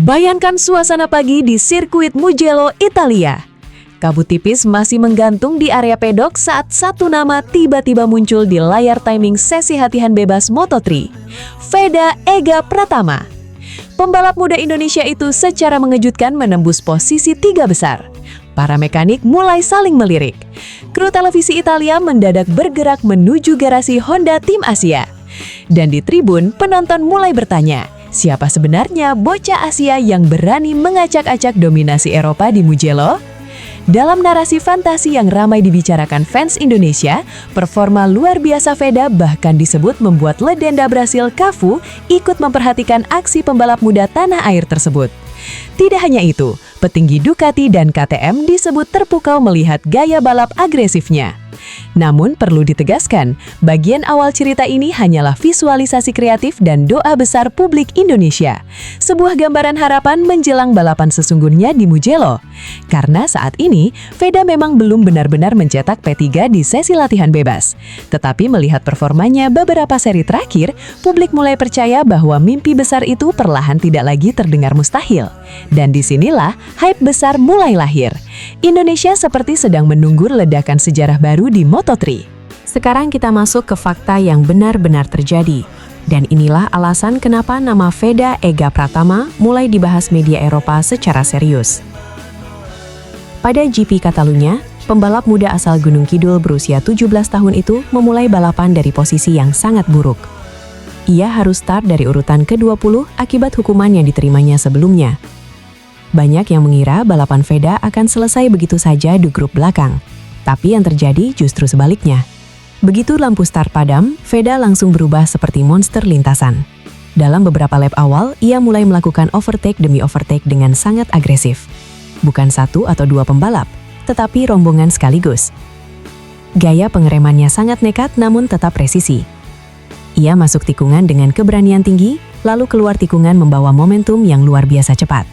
Bayangkan suasana pagi di sirkuit Mugello, Italia. Kabut tipis masih menggantung di area pedok saat satu nama tiba-tiba muncul di layar timing sesi latihan bebas Moto3, Veda Ega Pratama. Pembalap muda Indonesia itu secara mengejutkan menembus posisi 3 besar. Para mekanik mulai saling melirik. Kru televisi Italia mendadak bergerak menuju garasi Honda Tim Asia. Dan di tribun, penonton mulai bertanya, siapa sebenarnya bocah Asia yang berani mengacak-acak dominasi Eropa di Mugello? Dalam narasi fantasi yang ramai dibicarakan fans Indonesia, performa luar biasa Veda bahkan disebut membuat legenda Brasil Cafu ikut memperhatikan aksi pembalap muda tanah air tersebut. Tidak hanya itu, petinggi Ducati dan KTM disebut terpukau melihat gaya balap agresifnya. Namun perlu ditegaskan, bagian awal cerita ini hanyalah visualisasi kreatif dan doa besar publik Indonesia. Sebuah gambaran harapan menjelang balapan sesungguhnya di Mugello. Karena saat ini, Veda memang belum benar-benar mencetak P3 di sesi latihan bebas. Tetapi melihat performanya beberapa seri terakhir, publik mulai percaya bahwa mimpi besar itu perlahan tidak lagi terdengar mustahil. Dan disinilah hype besar mulai lahir. Indonesia seperti sedang menunggu ledakan sejarah baru di Moto3. Sekarang kita masuk ke fakta yang benar-benar terjadi. Dan inilah alasan kenapa nama Veda Ega Pratama mulai dibahas media Eropa secara serius. Pada GP Catalunya, pembalap muda asal Gunung Kidul berusia 17 tahun itu memulai balapan dari posisi yang sangat buruk. Ia harus start dari urutan ke-20 akibat hukuman yang diterimanya sebelumnya. Banyak yang mengira balapan Veda akan selesai begitu saja di grup belakang. Tapi yang terjadi justru sebaliknya. Begitu lampu start padam, Veda langsung berubah seperti monster lintasan. Dalam beberapa lap awal, ia mulai melakukan overtake demi overtake dengan sangat agresif. Bukan satu atau dua pembalap, tetapi rombongan sekaligus. Gaya pengeremannya sangat nekat namun tetap presisi. Ia masuk tikungan dengan keberanian tinggi, lalu keluar tikungan membawa momentum yang luar biasa cepat.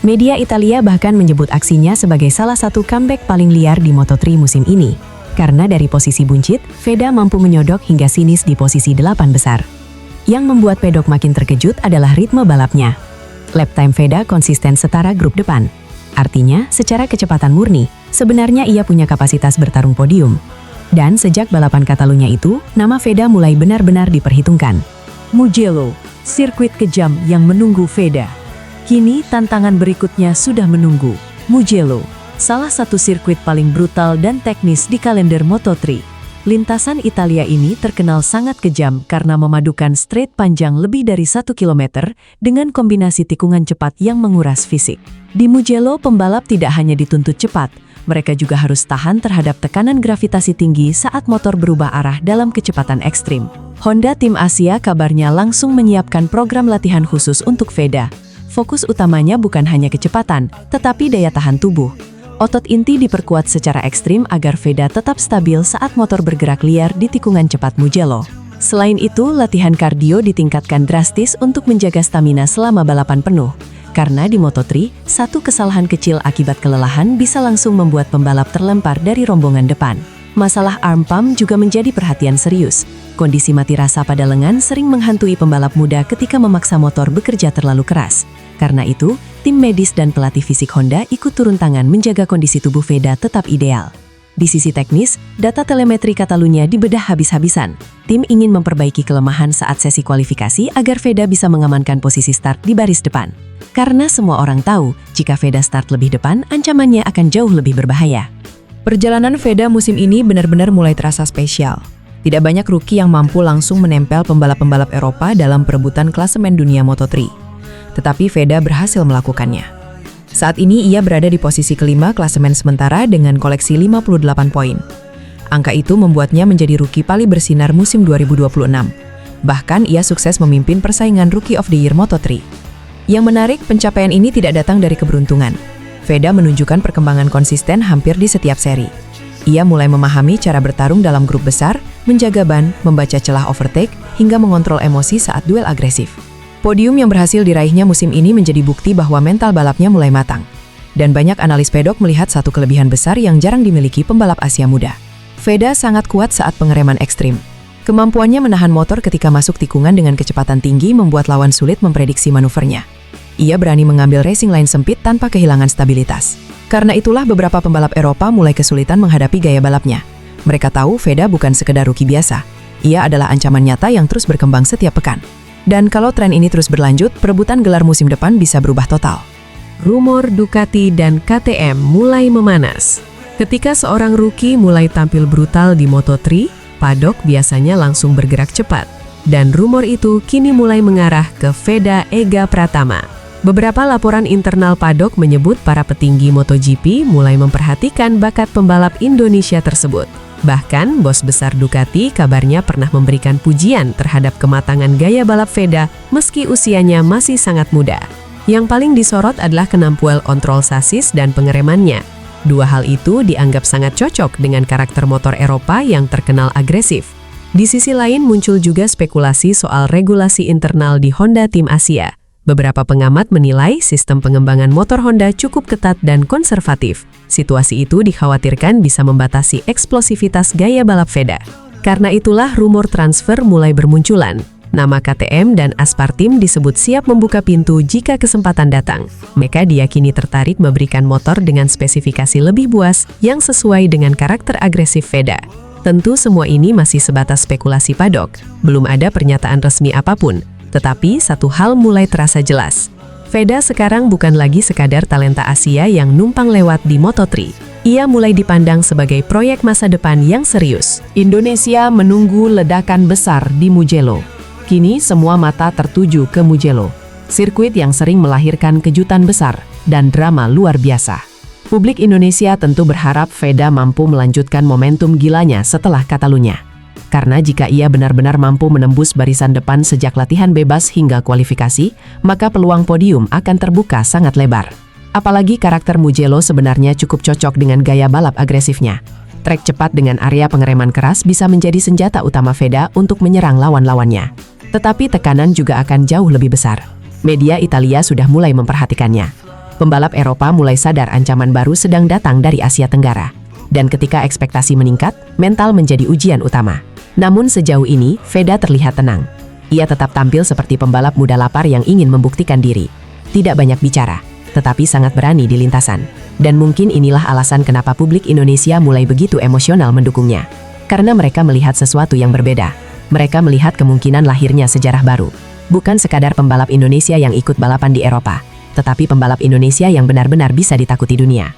Media Italia bahkan menyebut aksinya sebagai salah satu comeback paling liar di Moto3 musim ini. Karena dari posisi buncit, Veda mampu menyodok hingga finish di posisi 8 besar. Yang membuat pedok makin terkejut adalah ritme balapnya. Lap time Veda konsisten setara grup depan. Artinya, secara kecepatan murni, sebenarnya ia punya kapasitas bertarung podium. Dan sejak balapan Catalunya itu, nama Veda mulai benar-benar diperhitungkan. Mugello, sirkuit kejam yang menunggu Veda. Kini tantangan berikutnya sudah menunggu. Mugello, salah satu sirkuit paling brutal dan teknis di kalender Moto3. Lintasan Italia ini terkenal sangat kejam karena memadukan straight panjang lebih dari 1 km dengan kombinasi tikungan cepat yang menguras fisik. Di Mugello, pembalap tidak hanya dituntut cepat, mereka juga harus tahan terhadap tekanan gravitasi tinggi saat motor berubah arah dalam kecepatan ekstrim. Honda Tim Asia kabarnya langsung menyiapkan program latihan khusus untuk Veda. Fokus utamanya bukan hanya kecepatan, tetapi daya tahan tubuh. Otot inti diperkuat secara ekstrim agar Veda tetap stabil saat motor bergerak liar di tikungan cepat Mugello. Selain itu, latihan kardio ditingkatkan drastis untuk menjaga stamina selama balapan penuh. Karena di Moto3, satu kesalahan kecil akibat kelelahan bisa langsung membuat pembalap terlempar dari rombongan depan. Masalah arm pump juga menjadi perhatian serius. Kondisi mati rasa pada lengan sering menghantui pembalap muda ketika memaksa motor bekerja terlalu keras. Karena itu, tim medis dan pelatih fisik Honda ikut turun tangan menjaga kondisi tubuh Veda tetap ideal. Di sisi teknis, data telemetri Catalunya dibedah habis-habisan. Tim ingin memperbaiki kelemahan saat sesi kualifikasi agar Veda bisa mengamankan posisi start di baris depan. Karena semua orang tahu, jika Veda start lebih depan, ancamannya akan jauh lebih berbahaya. Perjalanan Veda musim ini benar-benar mulai terasa spesial. Tidak banyak rookie yang mampu langsung menempel pembalap-pembalap Eropa dalam perebutan klasemen dunia Moto3. Tetapi Veda berhasil melakukannya. Saat ini ia berada di posisi kelima klasemen sementara dengan koleksi 58 poin. Angka itu membuatnya menjadi rookie paling bersinar musim 2026. Bahkan ia sukses memimpin persaingan Rookie of the Year Moto3. Yang menarik, pencapaian ini tidak datang dari keberuntungan. Veda menunjukkan perkembangan konsisten hampir di setiap seri. Ia mulai memahami cara bertarung dalam grup besar, menjaga ban, membaca celah overtake, hingga mengontrol emosi saat duel agresif. Podium yang berhasil diraihnya musim ini menjadi bukti bahwa mental balapnya mulai matang. Dan banyak analis pedok melihat satu kelebihan besar yang jarang dimiliki pembalap Asia muda. Veda sangat kuat saat pengereman ekstrim. Kemampuannya menahan motor ketika masuk tikungan dengan kecepatan tinggi membuat lawan sulit memprediksi manuvernya. Ia berani mengambil racing line sempit tanpa kehilangan stabilitas. Karena itulah beberapa pembalap Eropa mulai kesulitan menghadapi gaya balapnya. Mereka tahu Veda bukan sekedar rookie biasa. Ia adalah ancaman nyata yang terus berkembang setiap pekan. Dan kalau tren ini terus berlanjut, perebutan gelar musim depan bisa berubah total. Rumor Ducati dan KTM mulai memanas. Ketika seorang rookie mulai tampil brutal di Moto3, paddock biasanya langsung bergerak cepat. Dan rumor itu kini mulai mengarah ke Veda Ega Pratama. Beberapa laporan internal paddock menyebut para petinggi MotoGP mulai memperhatikan bakat pembalap Indonesia tersebut. Bahkan, bos besar Ducati kabarnya pernah memberikan pujian terhadap kematangan gaya balap Veda meski usianya masih sangat muda. Yang paling disorot adalah kemampuan kontrol sasis dan pengeremannya. Dua hal itu dianggap sangat cocok dengan karakter motor Eropa yang terkenal agresif. Di sisi lain muncul juga spekulasi soal regulasi internal di Honda Tim Asia. Beberapa pengamat menilai sistem pengembangan motor Honda cukup ketat dan konservatif. Situasi itu dikhawatirkan bisa membatasi eksplosivitas gaya balap Veda. Karena itulah rumor transfer mulai bermunculan. Nama KTM dan Aspartim disebut siap membuka pintu jika kesempatan datang. Mereka diyakini tertarik memberikan motor dengan spesifikasi lebih buas yang sesuai dengan karakter agresif Veda. Tentu semua ini masih sebatas spekulasi paddock. Belum ada pernyataan resmi apapun. Tetapi satu hal mulai terasa jelas. Veda sekarang bukan lagi sekadar talenta Asia yang numpang lewat di Moto3. Ia mulai dipandang sebagai proyek masa depan yang serius. Indonesia menunggu ledakan besar di Mugello. Kini semua mata tertuju ke Mugello, sirkuit yang sering melahirkan kejutan besar dan drama luar biasa. Publik Indonesia tentu berharap Veda mampu melanjutkan momentum gilanya setelah Catalunya. Karena jika ia benar-benar mampu menembus barisan depan sejak latihan bebas hingga kualifikasi, maka peluang podium akan terbuka sangat lebar. Apalagi karakter Mugello sebenarnya cukup cocok dengan gaya balap agresifnya. Trek cepat dengan area pengereman keras bisa menjadi senjata utama Veda untuk menyerang lawan-lawannya. Tetapi tekanan juga akan jauh lebih besar. Media Italia sudah mulai memperhatikannya. Pembalap Eropa mulai sadar ancaman baru sedang datang dari Asia Tenggara. Dan ketika ekspektasi meningkat, mental menjadi ujian utama. Namun sejauh ini, Veda terlihat tenang. Ia tetap tampil seperti pembalap muda lapar yang ingin membuktikan diri. Tidak banyak bicara, tetapi sangat berani di lintasan. Dan mungkin inilah alasan kenapa publik Indonesia mulai begitu emosional mendukungnya. Karena mereka melihat sesuatu yang berbeda. Mereka melihat kemungkinan lahirnya sejarah baru. Bukan sekadar pembalap Indonesia yang ikut balapan di Eropa, tetapi pembalap Indonesia yang benar-benar bisa ditakuti dunia.